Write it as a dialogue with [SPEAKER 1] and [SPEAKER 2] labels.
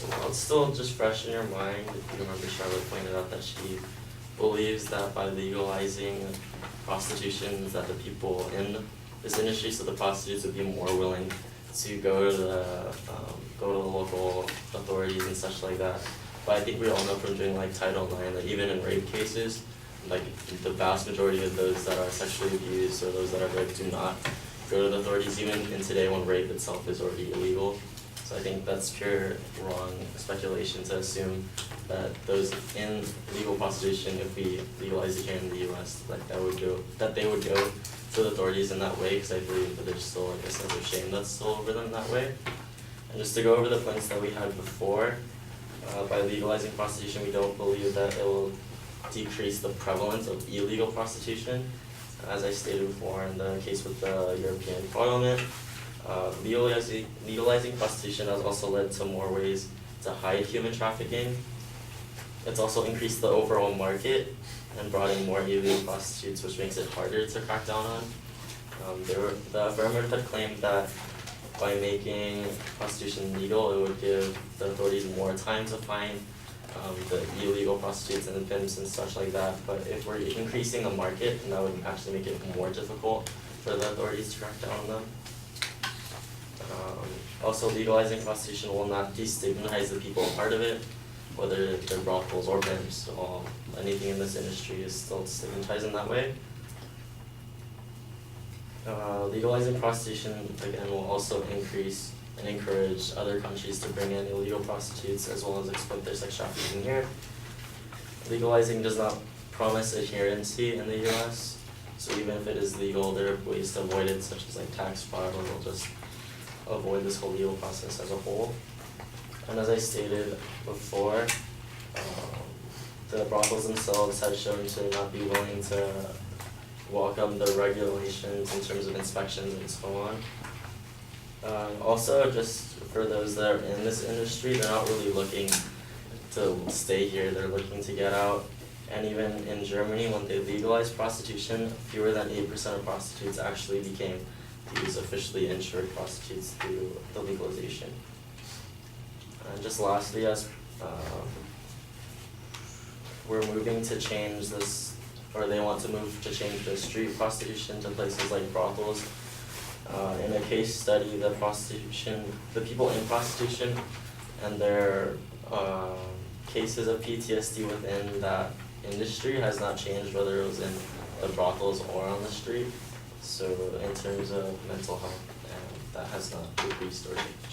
[SPEAKER 1] Well, it's still just fresh in your mind. If you remember, Charlotte pointed out that she believes that by legalizing prostitution, that the people in this industry, so the prostitutes, would be more willing to go to the local authorities and such like that. But I think we all know from doing like Title IX that even in rape cases, like the vast majority of those that are sexually abused or those that are raped do not go to the authorities, even in today when rape itself is already illegal. So I think that's pure wrong speculation to assume that those in legal prostitution, if we legalize it here in the US, like they would go to the authorities in that way, because I believe that there's still like a sense of shame that's still over them that way. And just to go over the points that we had before, by legalizing prostitution, we don't believe that it will decrease the prevalence of illegal prostitution. As I stated before in the case with the European Parliament, legalizing prostitution has also led to more ways to hide human trafficking. It's also increased the overall market and brought in more illegal prostitutes, which makes it harder to crack down on. The affirmative had claimed that by making prostitution legal, it would give the authorities more time to find the illegal prostitutes and the pimps and such like that. But if we're increasing the market, then that would actually make it more difficult for the authorities to crack down on them. Also, legalizing prostitution will not destigmatize the people a part of it, whether they're brothels or pimps. Anything in this industry is still stigmatized in that way. Legalizing prostitution, again, will also increase and encourage other countries to bring in illegal prostitutes as well as exploit their sex trafficking here. Legalizing does not promise adherency in the US, so even if it is legal, there are ways to avoid it, such as like tax fraud, or they'll just avoid this whole legal process as a whole. And as I stated before, the brothels themselves have shown to not be willing to welcome the regulations in terms of inspections and so on. Also, just for those that are in this industry, they're not really looking to stay here, they're looking to get out. And even in Germany, when they legalized prostitution, fewer than 8% of prostitutes actually became these officially insured prostitutes through the legalization. And just lastly, as we're moving to change this, or they want to move to change the street prostitution to places like brothels. In a case study, the people in prostitution and their cases of PTSD within that industry has not changed, whether it was in the brothels or on the street. So in terms of mental health, that has not decreased or changed.